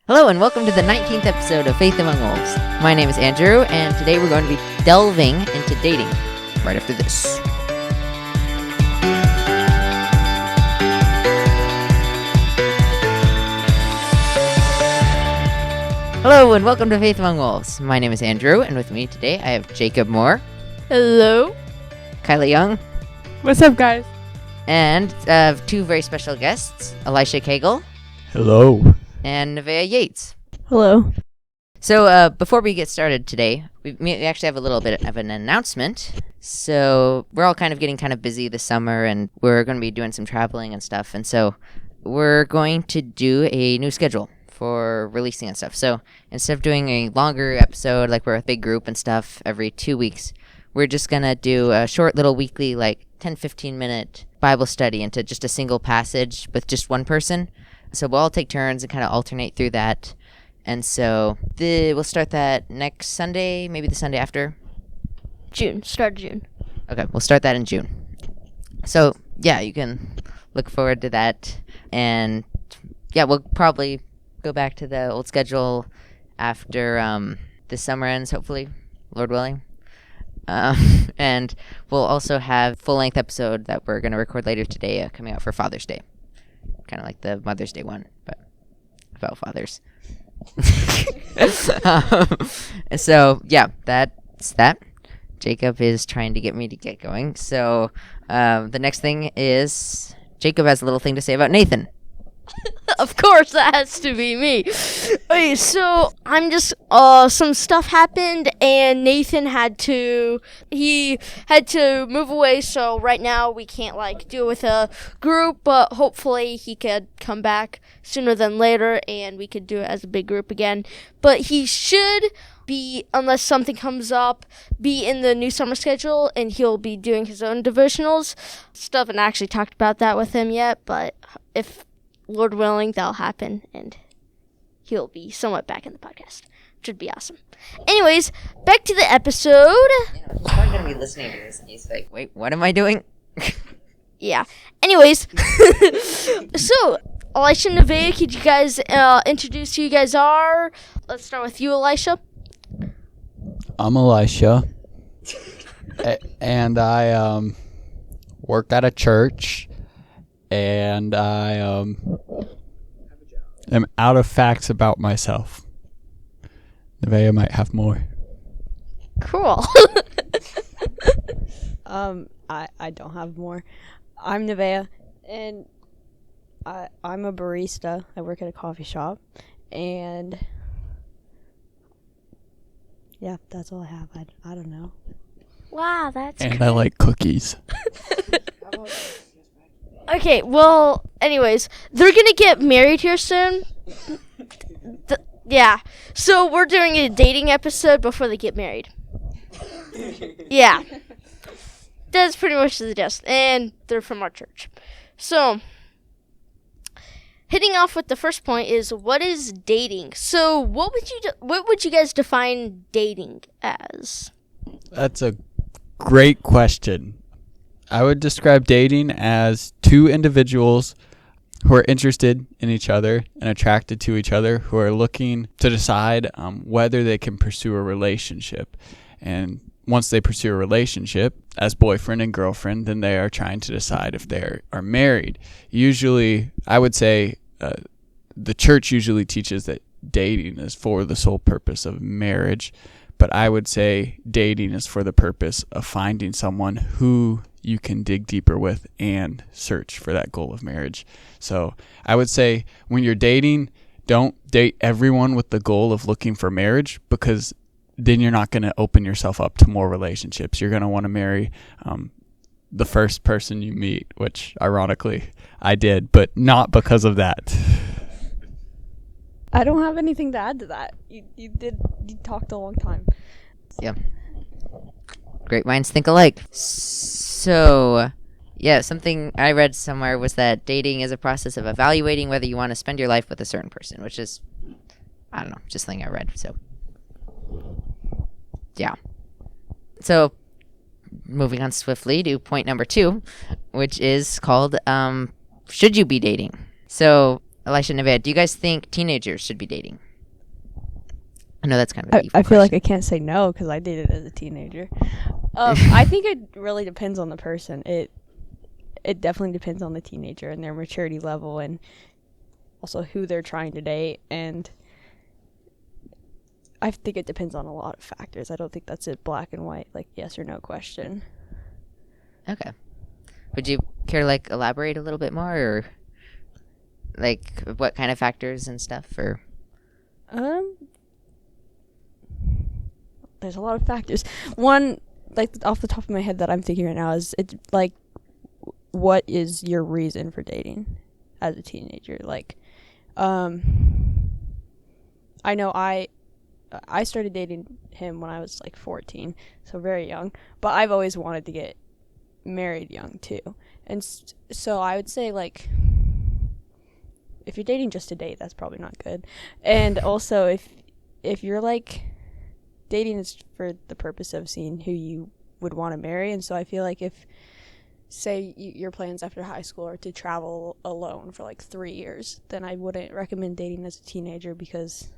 Hello and welcome to the 19th episode of Faith Among Wolves. My name is Andrew, and today we're going to be delving into dating right after this. Hello and welcome to Faith Among Wolves. My name is Andrew, and with me today I have Jacob Moore. Hello. Kylie Young. What's up, guys? And two very special guests, Elisha Cagle. Hello. And Nevaeh Yates. Hello. So before we get started today, we actually have a little bit of an announcement. So we're all kind of busy this summer, and we're going to be doing some traveling and stuff. And so we're going to do a new schedule for releasing and stuff. So instead of doing a longer episode, like we're a big group and stuff every 2 weeks, we're just going to do a short little weekly, like 10-15 minute Bible study into just a single passage with just one person. So we'll all take turns and kind of alternate through that. And so we'll start that next Sunday, maybe the Sunday after. Start June. Okay, we'll start that in June. So, yeah, you can look forward to that. And, yeah, we'll probably go back to the old schedule after the summer ends, hopefully, Lord willing. And we'll also have full-length episode that we're going to record later today coming out for Father's Day. Kind of like the Mother's Day one, but about fathers. So, yeah, that's that. Jacob is trying to get me to get going. So, the next thing is Jacob has a little thing to say about Nathan. Of course, that has to be me. Okay, so I'm just some stuff happened, and Nathan had to move away. So right now we can't do it with a group, but hopefully he could come back sooner than later, and we could do it as a big group again. But he should be, unless something comes up, be in the new summer schedule, and he'll be doing his own devotionals stuff. And I actually talked about that with him yet, but if Lord willing, that'll happen, and he'll be somewhat back in the podcast, which would be awesome. Anyways, back to the episode. He's probably going to be listening to this, and he's like, wait, what am I doing? Yeah. Anyways, so, Elisha and Nevaeh, could you guys introduce who you guys are? Let's start with you, Elisha. I'm Elisha, and I work at a church. And I am out of facts about myself. Nevaeh might have more. Cool. I don't have more. I'm Nevaeh, and I'm a barista. I work at a coffee shop, and yeah, that's all I have. I don't know. Wow, that's And cool. I like cookies. Okay, well, anyways, they're gonna get married here soon. Yeah, so we're doing a dating episode before they get married. Yeah, that's pretty much the gist, and they're from our church. So, hitting off with the first point is, what is dating? So, what would you guys define dating as? That's a great question. I would describe dating as two individuals who are interested in each other and attracted to each other, who are looking to decide whether they can pursue a relationship. And once they pursue a relationship as boyfriend and girlfriend, then they are trying to decide if they are married. Usually, I would say the church usually teaches that dating is for the sole purpose of marriage. But I would say dating is for the purpose of finding someone who you can dig deeper with and search for that goal of marriage. So I would say when you're dating, don't date everyone with the goal of looking for marriage, because then you're not going to open yourself up to more relationships. You're going to want to marry the first person you meet, which ironically I did, but not because of that. I don't have anything to add to that. You talked a long time. Yeah. Great minds think alike. So, yeah, something I read somewhere was that dating is a process of evaluating whether you want to spend your life with a certain person, which is, I don't know, just something I read. So, yeah. So, moving on swiftly to point number 2, which is called, should you be dating? So, Elisha and Nevaeh, do you guys think teenagers should be dating? I know that's kind of a deep I feel like question. I can't say no because I dated as a teenager. I think it really depends on the person. It definitely depends on the teenager and their maturity level, and also who they're trying to date. And I think it depends on a lot of factors. I don't think that's a black and white, like yes or no question. Okay. Would you care to like elaborate a little bit more, or like what kind of factors and stuff? Or There's a lot of factors. One, like off the top of my head that I'm thinking right now is it's like, what is your reason for dating as a teenager? Like, I know I started dating him when I was like 14, so very young. But I've always wanted to get married young too, and so I would say like, if you're dating just to date, that's probably not good. And also if you're like dating is for the purpose of seeing who you would want to marry, and so I feel like if say your plans after high school are to travel alone for like 3 years, then I wouldn't recommend dating as a teenager, because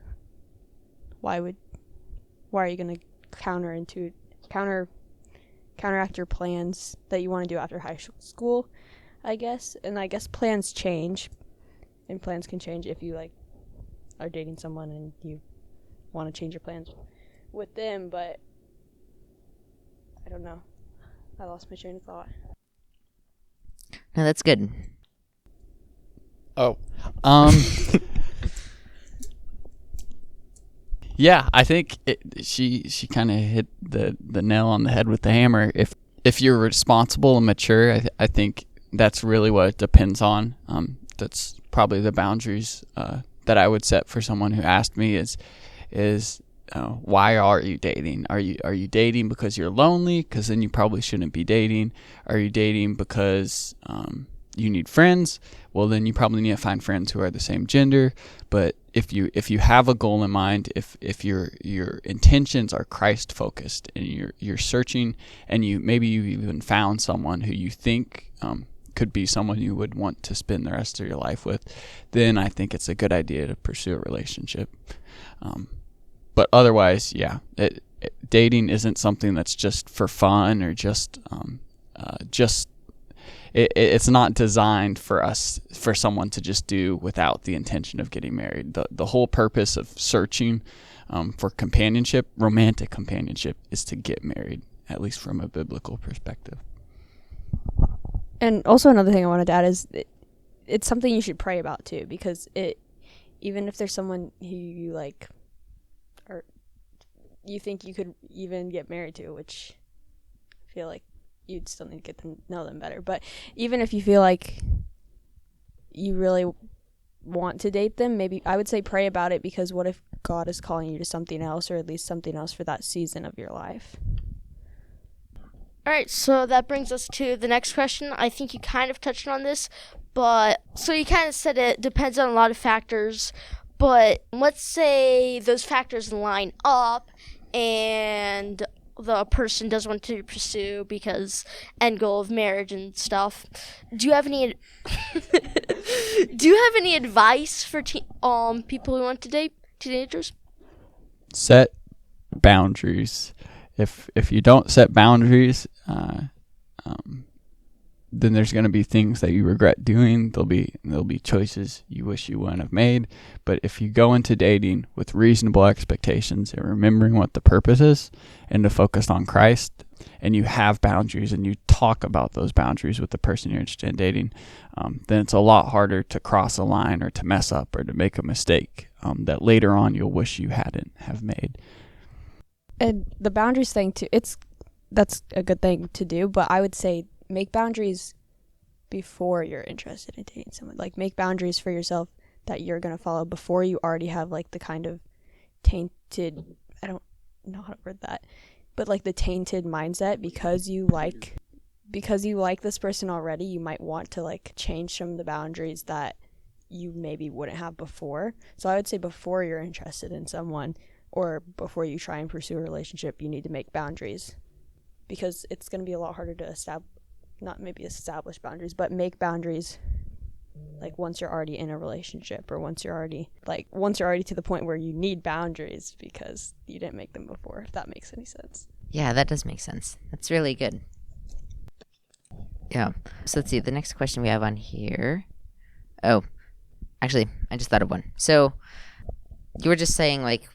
why are you going to counteract your plans that you want to do after high school, I guess. And I guess plans change, and plans can change if you like are dating someone and you want to change your plans with them. But I don't know, I lost my train of thought. no, that's good. Oh, yeah, I think she kind of hit the nail on the head with the hammer. If you're responsible and mature, I think that's really what it depends on. That's probably the boundaries that I would set for someone who asked me is why are you dating? Are you dating because you're lonely? Because then you probably shouldn't be dating. Are you dating because you need friends? Well, then you probably need to find friends who are the same gender. But if you have a goal in mind, if your intentions are Christ focused, and you're searching, and maybe you even found someone who you think could be someone you would want to spend the rest of your life with, then I think it's a good idea to pursue a relationship. But otherwise, yeah, dating isn't something that's just for fun, or it's not designed for someone to just do without the intention of getting married. The whole purpose of searching for companionship, romantic companionship, is to get married, at least from a biblical perspective. And also another thing I wanted to add is it's something you should pray about too, because even if there's someone who you like, or you think you could even get married to, which I feel like you'd still need to get to know them better. But even if you feel like you really want to date them, maybe I would say pray about it, because what if God is calling you to something else, or at least something else for that season of your life? All right, so that brings us to the next question. I think you kind of touched on this, but so you kind of said it depends on a lot of factors, but let's say those factors line up and the person does want to pursue because end goal of marriage and stuff. Do you have any advice for people who want to date, teenagers? Set boundaries. If you don't set boundaries, then there's going to be things that you regret doing. There'll be choices you wish you wouldn't have made. But if you go into dating with reasonable expectations and remembering what the purpose is, and to focus on Christ, and you have boundaries and you talk about those boundaries with the person you're interested in dating, then it's a lot harder to cross a line or to mess up or to make a mistake that later on you'll wish you hadn't have made. And the boundaries thing too, that's a good thing to do, but I would say make boundaries before you're interested in dating someone. Like, make boundaries for yourself that you're going to follow before you already have like the kind of tainted, I don't know how to word that, but like the tainted mindset, because you like this person already, you might want to like change some of the boundaries that you maybe wouldn't have before. So I would say before you're interested in someone, or before you try and pursue a relationship, you need to make boundaries, because it's going to be a lot harder to establish boundaries, but make boundaries like once you're already in a relationship, or once you're already to the point where you need boundaries because you didn't make them before, if that makes any sense. Yeah, that does make sense. That's really good. Yeah. So let's see. The next question we have on here. Oh, actually, I just thought of one. So you were just saying, like,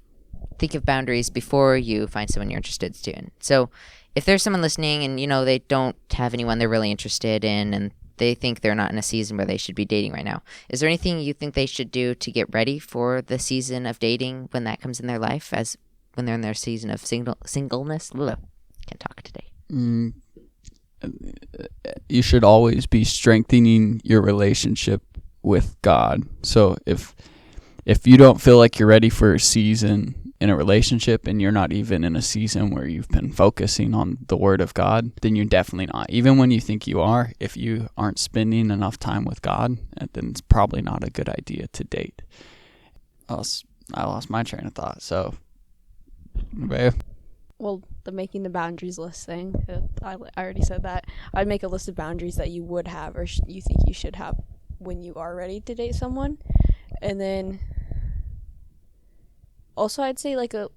think of boundaries before you find someone you're interested in. So if there's someone listening and, they don't have anyone they're really interested in and they think they're not in a season where they should be dating right now, is there anything you think they should do to get ready for the season of dating when that comes in their life, as when they're in their season of singleness? Ugh, can't talk today. You should always be strengthening your relationship with God. So if you don't feel like you're ready for a season in a relationship and you're not even in a season where you've been focusing on the Word of God, then you're definitely not. Even when you think you are, if you aren't spending enough time with God, then it's probably not a good idea to date. I lost my train of thought. So, Nevaeh? Well, the making the boundaries list thing, I already said that. I'd make a list of boundaries that you would have or you think you should have when you are ready to date someone. And then also I'd say like a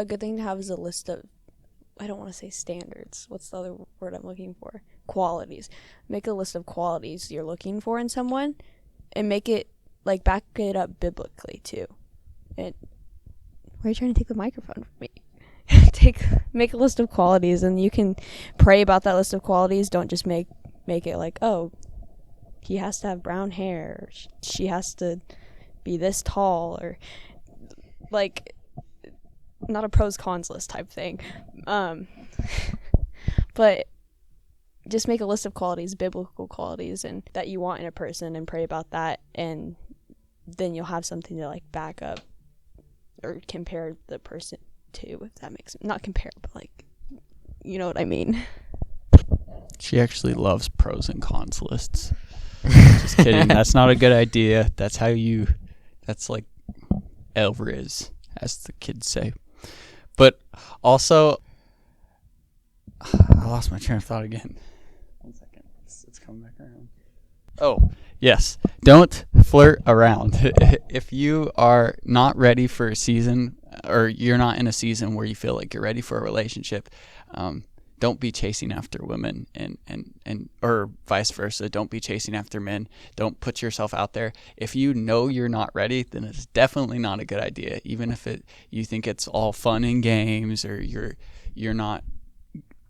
good thing to have is a list of, I don't want to say standards. What's the other word I'm looking for? Qualities. Make a list of qualities you're looking for in someone and make it, like, back it up biblically too. And why are you trying to take the microphone from me? Make a list of qualities, and you can pray about that list of qualities. Don't just make it like, oh, he has to have brown hair, she has to be this tall, or like not a pros cons list type thing. But just make a list of qualities, biblical qualities, and that you want in a person, and pray about that, and then you'll have something to like back up or compare the person to, if that makes sense. Not compare, but like, you know what I mean. She actually loves pros and cons lists. Just kidding. That's not a good idea. That's like Elriz, as the kids say. But also, I lost my train of thought again. 1 second. It's coming back around. Oh, yes. Don't flirt around. If you are not ready for a season, or you're not in a season where you feel like you're ready for a relationship, don't be chasing after women, and or vice versa. Don't be chasing after men. Don't put yourself out there. If you know you're not ready, then it's definitely not a good idea. Even if you think it's all fun and games, or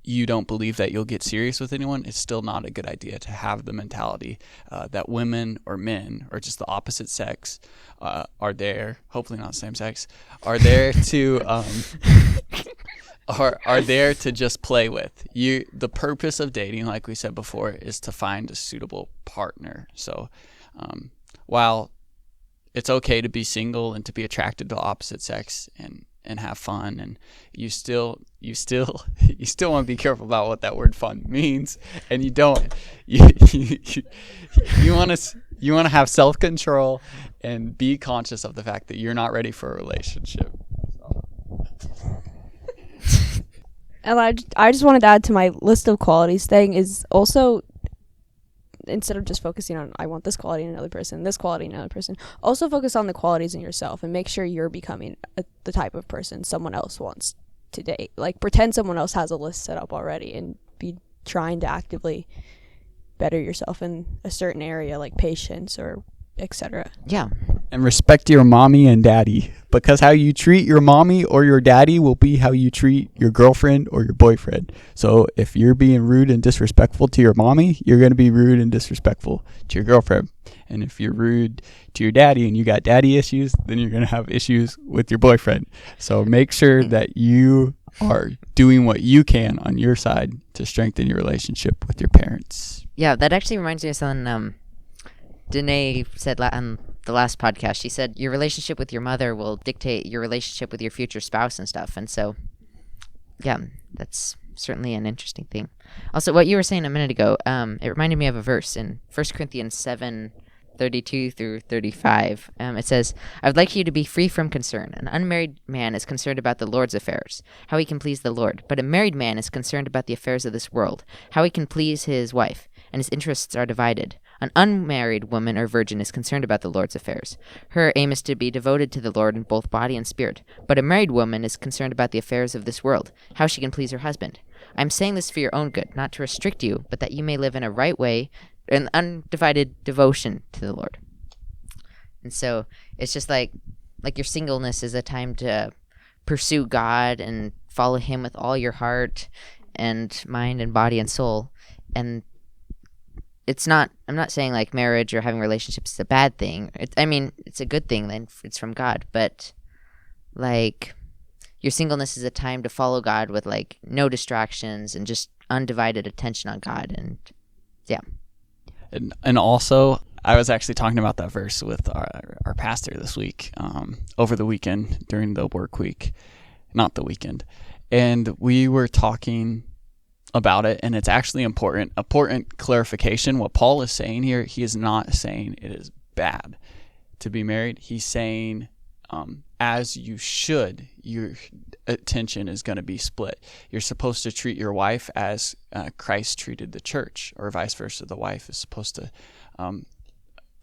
you don't believe that you'll get serious with anyone, it's still not a good idea to have the mentality that women or men, or just the opposite sex, are there, hopefully not same sex, are there to are there to just play with you. The purpose of dating, like we said before, is to find a suitable partner. So while it's okay to be single and to be attracted to the opposite sex and have fun, and you still want to be careful about what that word fun means, and you want to have self-control and be conscious of the fact that you're not ready for a relationship. And I just wanted to add to my list of qualities thing is also, instead of just focusing on I want this quality in another person, this quality in another person, also focus on the qualities in yourself and make sure you're becoming the type of person someone else wants to date. Like, pretend someone else has a list set up already and be trying to actively better yourself in a certain area, like patience or etc. Yeah. And respect your mommy and daddy, because how you treat your mommy or your daddy will be how you treat your girlfriend or your boyfriend. So if you're being rude and disrespectful to your mommy, you're going to be rude and disrespectful to your girlfriend. And if you're rude to your daddy and you got daddy issues, then you're going to have issues with your boyfriend. So make sure that you are doing what you can on your side to strengthen your relationship with your parents. Yeah, that actually reminds me of something Danae said on the last podcast. She said your relationship with your mother will dictate your relationship with your future spouse and stuff. And so, yeah, that's certainly an interesting thing. Also, what you were saying a minute ago, it reminded me of a verse in 1 Corinthians 7:32 through 35. It says, I would like you to be free from concern. An unmarried man is concerned about the Lord's affairs, how he can please the Lord. But a married man is concerned about the affairs of this world, how he can please his wife, and his interests are divided. An unmarried woman or virgin is concerned about the Lord's affairs. Her aim is to be devoted to the Lord in both body and spirit. But a married woman is concerned about the affairs of this world, how she can please her husband. I'm saying this for your own good, not to restrict you, but that you may live in a right way, in undivided devotion to the Lord. And so it's just like your singleness is a time to pursue God and follow him with all your heart and mind and body and soul. And I'm not saying like marriage or having relationships is a bad thing. It's a good thing, then it's from God, but like your singleness is a time to follow God with like no distractions and just undivided attention on God. And yeah. And also, I was actually talking about that verse with our pastor this week, over the weekend during the work week, not the weekend. And we were talking about it, and it's actually important clarification. What Paul is saying here, he is not saying it is bad to be married. He's saying, as you should, your attention is going to be split. You're supposed to treat your wife as Christ treated the church, or vice versa. The wife is supposed to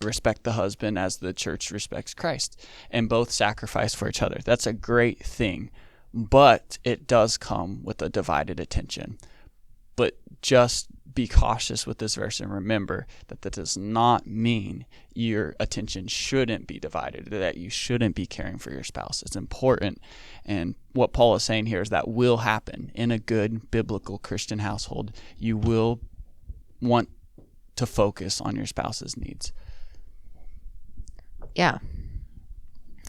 respect the husband as the church respects Christ, and both sacrifice for each other. That's a great thing, but it does come with a divided attention. But just be cautious with this verse and remember that does not mean your attention shouldn't be divided, that you shouldn't be caring for your spouse. It's important. And what Paul is saying here is that will happen in a good biblical Christian household. You will want to focus on your spouse's needs. Yeah.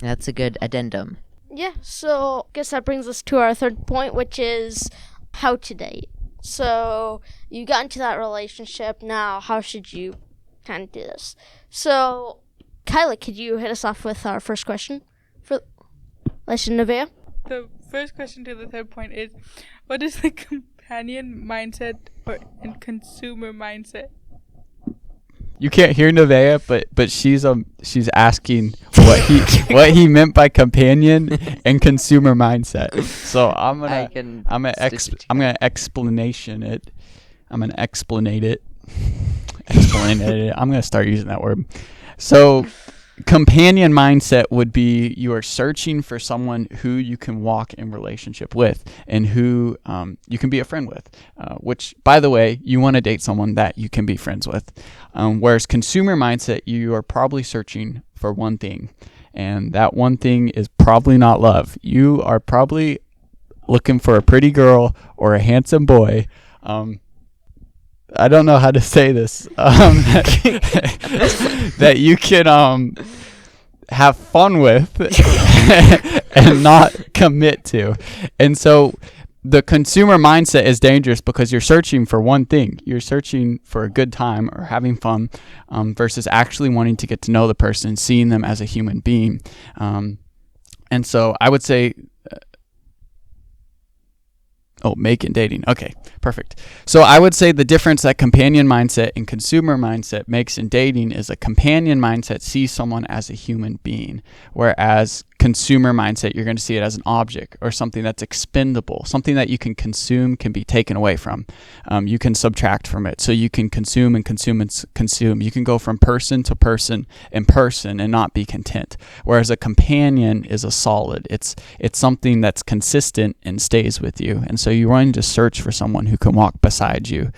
That's a good addendum. Yeah, so I guess that brings us to our third point, which is how to date. So you got into that relationship. Now, how should you kind of do this? So, Kyla, could you hit us off with our first question for Elisha and Nevaeh? The first question to the third point is, what is the companion mindset and consumer mindset? You can't hear Nevaeh, but she's asking what he meant by companion and consumer mindset. So I'm gonna explanate it. I'm gonna start using that word. So companion mindset would be you are searching for someone who you can walk in relationship with and who you can be a friend with, which, by the way, you want to date someone that you can be friends with. Whereas consumer mindset, you are probably searching for one thing, and that one thing is probably not love. You are probably looking for a pretty girl or a handsome boy. I don't know how to say this. That you can have fun with and not commit to. And so the consumer mindset is dangerous because you're searching for one thing. You're searching for a good time or having fun, versus actually wanting to get to know the person, seeing them as a human being. And so I would say making dating. Okay, perfect. So I would say the difference that companion mindset and consumer mindset makes in dating is a companion mindset sees someone as a human being, whereas consumer mindset, you're going to see it as an object or something that's expendable, something that you can consume, can be taken away from. You can subtract from it. So you can consume and consume and consume. You can go from person to person and not be content. Whereas a companion is a solid. It's something that's consistent and stays with you. And so you're wanting to search for someone who can walk beside you.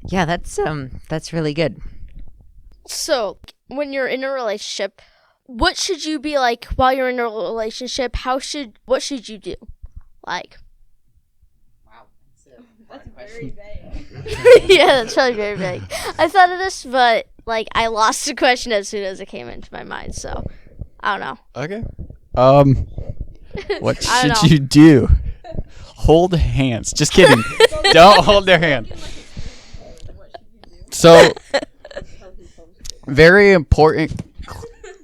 Yeah, that's really good. So, when you're in a relationship, what should you be like while you're in a relationship? What should you do? Like, wow, that's very vague. yeah, that's probably very vague. I thought of this, but like I lost the question as soon as it came into my mind. So, I don't know. Okay. What should you do? Hold hands. Just kidding. Don't hold their hand. So, very important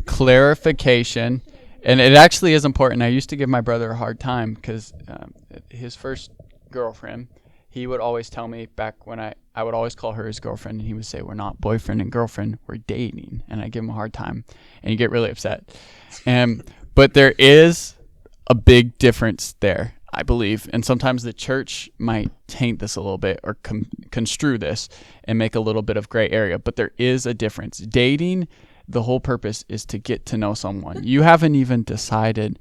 clarification, and it actually is important. I used to give my brother a hard time because his first girlfriend, he would always tell me back when I would always call her his girlfriend, and he would say, we're not boyfriend and girlfriend, we're dating. And I give him a hard time, and he'd get really upset. But there is a big difference there. I believe, and sometimes the church might taint this a little bit or construe this and make a little bit of gray area, but there is a difference. Dating, the whole purpose is to get to know someone. You haven't even decided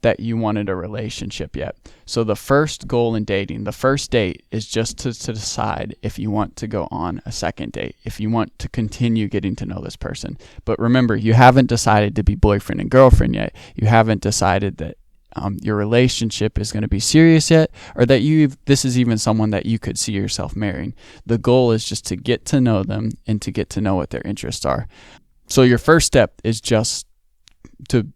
that you wanted a relationship yet. So the first goal in dating, the first date, is just to decide if you want to go on a second date, if you want to continue getting to know this person. But remember, you haven't decided to be boyfriend and girlfriend yet. You haven't decided that your relationship is going to be serious yet, or that this is even someone that you could see yourself marrying. The goal is just to get to know them and to get to know what their interests are. So your first step is just to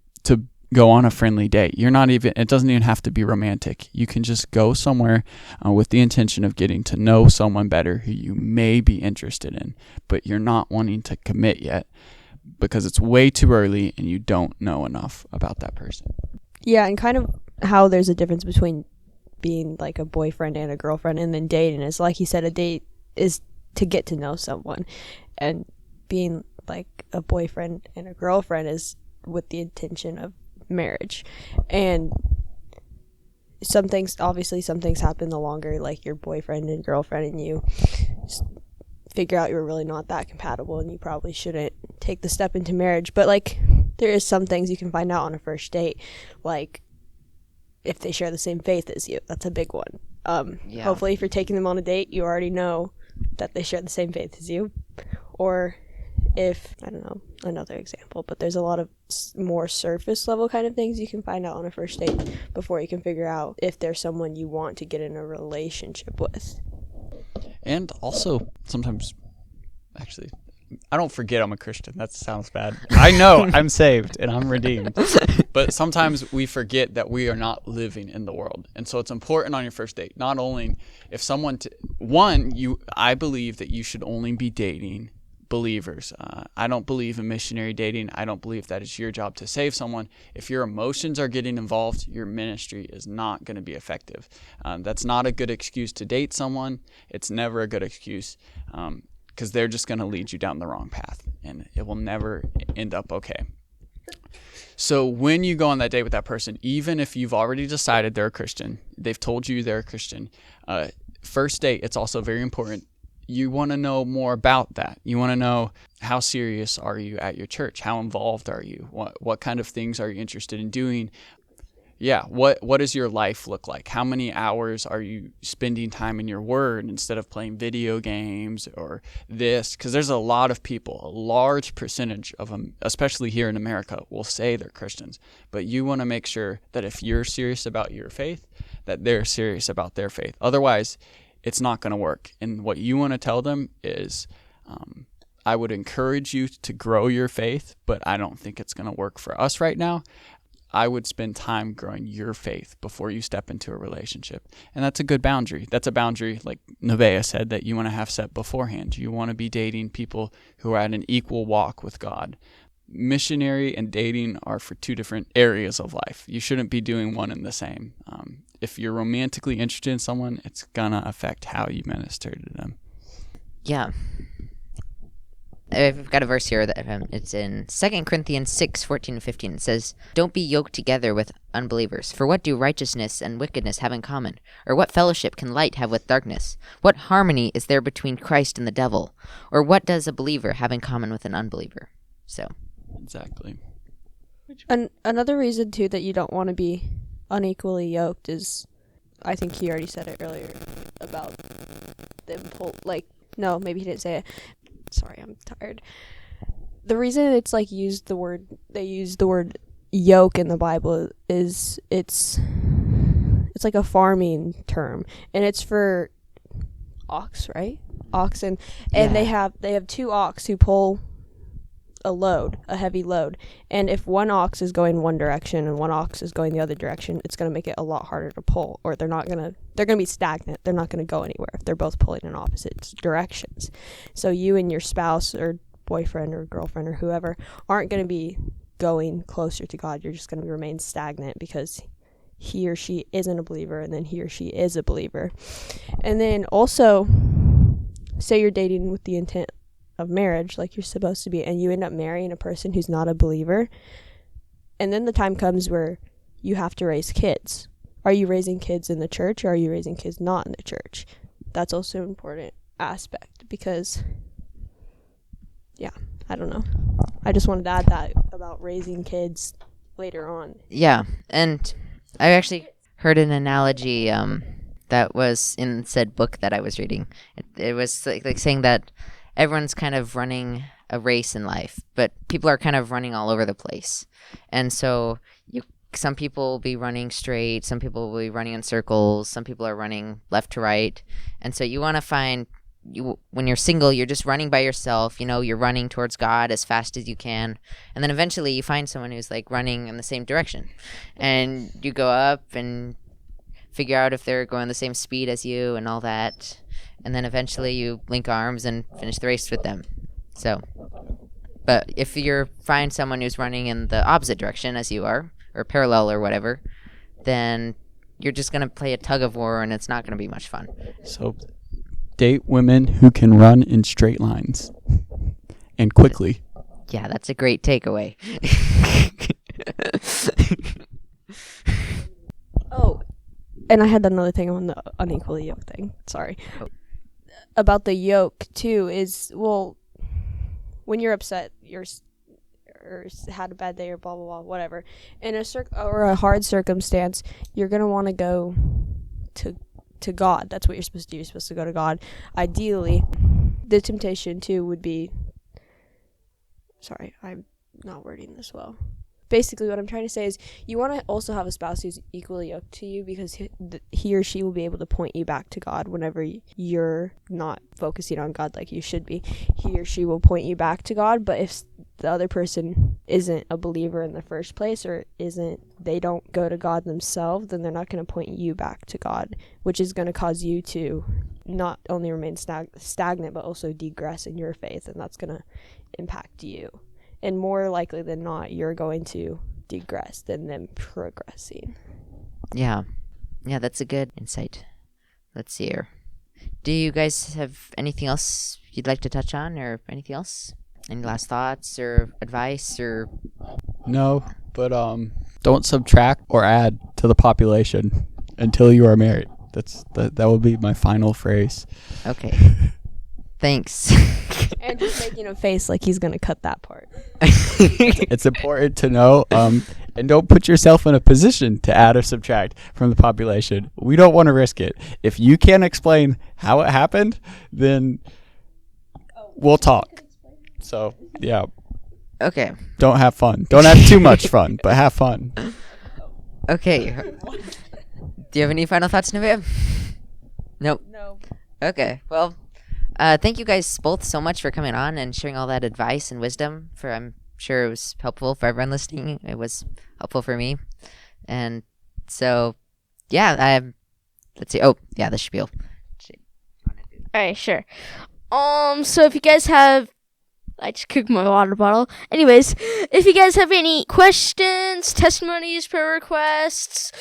go on a friendly date. It doesn't even have to be romantic. You can just go somewhere with the intention of getting to know someone better who you may be interested in, but you're not wanting to commit yet because it's way too early and you don't know enough about that person. Yeah, and kind of how there's a difference between being like a boyfriend and a girlfriend and then dating is, like you said, a date is to get to know someone, and being like a boyfriend and a girlfriend is with the intention of marriage. And some things happen the longer like your boyfriend and girlfriend and you figure out you're really not that compatible and you probably shouldn't take the step into marriage. But like there is some things you can find out on a first date, like if they share the same faith as you. That's a big one. Hopefully if you're taking them on a date, you already know that they share the same faith as you. Or if, I don't know, another example, but there's a lot of more surface level kind of things you can find out on a first date before you can figure out if there's someone you want to get in a relationship with. And also, sometimes, actually, I don't forget I'm a Christian. That sounds bad. I know I'm saved and I'm redeemed. But sometimes we forget that we are not living in the world. And so it's important on your first date, not only if someone, I believe that you should only be dating believers. I don't believe in missionary dating. I don't believe that it's your job to save someone. If your emotions are getting involved, your ministry is not going to be effective. That's not a good excuse to date someone. It's never a good excuse because they're just going to lead you down the wrong path and it will never end up okay. So when you go on that date with that person, even if you've already decided they're a Christian, they've told you they're a Christian, first date, it's also very important. You want to know more about that. You want to know, how serious are you at your church? How involved are you? What kind of things are you interested in doing? Yeah, what does your life look like? How many hours are you spending time in your word instead of playing video games or this? Because there's a lot of people, a large percentage of them, especially here in America, will say they're Christians. But you want to make sure that if you're serious about your faith, that they're serious about their faith. Otherwise, it's not going to work. And what you want to tell them is, I would encourage you to grow your faith, but I don't think it's going to work for us right now. I would spend time growing your faith before you step into a relationship. And that's a good boundary. That's a boundary, like Nevaeh said, that you want to have set beforehand. You want to be dating people who are at an equal walk with God. Missionary and dating are for two different areas of life. You shouldn't be doing one and the same. If you're romantically interested in someone, it's going to affect how you minister to them. Yeah. I've got a verse here that it's in 2 Corinthians 6:14-15. It says, "Don't be yoked together with unbelievers. For what do righteousness and wickedness have in common? Or what fellowship can light have with darkness? What harmony is there between Christ and the devil? Or what does a believer have in common with an unbeliever?" So. Exactly. Another reason, too, that you don't want to be unequally yoked is, I think he already said it earlier, about the no, maybe he didn't say it. Sorry, I'm tired. The reason it's they use the word yoke in the Bible is it's like a farming term, and it's for ox, right? Oxen, and Yeah. they have two ox who pull a heavy load, and if one ox is going one direction and one ox is going the other direction, it's going to make it a lot harder to pull, or they're going to be stagnant. They're not going to go anywhere if they're both pulling in opposite directions. So you and your spouse or boyfriend or girlfriend or whoever aren't going to be going closer to God. You're just going to remain stagnant because he or she isn't a believer, and then he or she is a believer. And then also, say you're dating with the intent of marriage, like you're supposed to be, and you end up marrying a person who's not a believer, and then the time comes where you have to raise kids. are you raising kids in the church or are you raising kids not in the church? That's also an important aspect because, yeah, I don't know. I just wanted to add that about raising kids later on. Yeah, and I actually heard an analogy that was in said book that I was reading. It was like saying that everyone's kind of running a race in life, but people are kind of running all over the place. And so some people will be running straight, some people will be running in circles, some people are running left to right. And so you want to find when you're single, you're just running by yourself, you're running towards God as fast as you can. And then eventually you find someone who's like running in the same direction. And you go up and figure out if they're going the same speed as you and all that. And then eventually you link arms and finish the race with them. So, but if you find someone who's running in the opposite direction as you are, or parallel or whatever, then you're just going to play a tug of war and it's not going to be much fun. So date women who can run in straight lines and quickly. Yeah, that's a great takeaway. Oh, and I had another thing on the unequally yoked thing. Sorry. About the yoke, too, is, well, when you're upset, or had a bad day or blah, blah, blah, whatever, in a hard circumstance, you're going to want to go to God. That's what you're supposed to do. You're supposed to go to God. Ideally, the temptation, too, would be... Sorry, I'm not wording this well. Basically, what I'm trying to say is you want to also have a spouse who's equally yoked to you because he or she will be able to point you back to God whenever you're not focusing on God like you should be. He or she will point you back to God, but if the other person isn't a believer in the first place or they don't go to God themselves, then they're not going to point you back to God, which is going to cause you to not only remain stagnant, but also degress in your faith, and that's going to impact you. And more likely than not, you're going to degress than them progressing. Yeah, that's a good insight. Let's see here. Do you guys have anything else you'd like to touch on, or anything else? Any last thoughts or advice or? No, but don't subtract or add to the population until you are married. That will be my final phrase. Okay. Thanks. And just making a face like he's going to cut that part. It's important to know, and don't put yourself in a position to add or subtract from the population. We don't want to risk it. If you can't explain how it happened, then we'll talk. So, yeah. Okay. Don't have fun. Don't have too much fun, but have fun. Okay. Do you have any final thoughts, Nevaeh? Nope. No. Okay. Well, thank you guys both so much for coming on and sharing all that advice and wisdom. I'm sure it was helpful for everyone listening. It was helpful for me. And so, yeah, let's see. Oh, yeah, the spiel. Alright, sure. So if you guys have... I just cooked my water bottle. Anyways, if you guys have any questions, testimonies, prayer requests,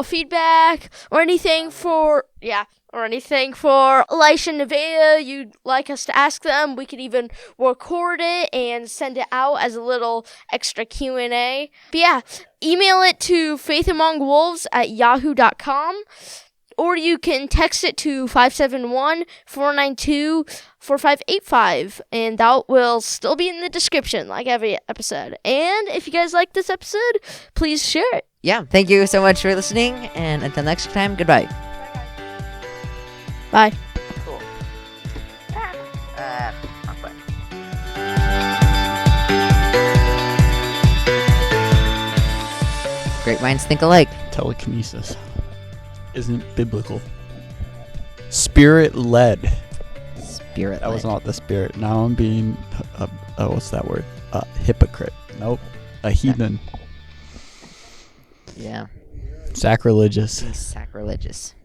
feedback, or anything for Elisha and Nevaeh you'd like us to ask them, we could even record it and send it out as a little extra Q&A. But yeah, email it to faithamongwolves@yahoo.com. Or you can text it to 571-492-4585, and that will still be in the description, like every episode. And if you guys like this episode, please share it. Yeah, thank you so much for listening, and until next time, goodbye. Bye. Cool. Awkward. Great minds think alike. Telekinesis isn't biblical. Spirit-led. Spirit. That was not the spirit. Now I'm being what's that word? Hypocrite. Nope. A heathen. Yeah. Sacrilegious. Being sacrilegious.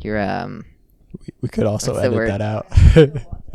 You're We could also What's the edit word? that out.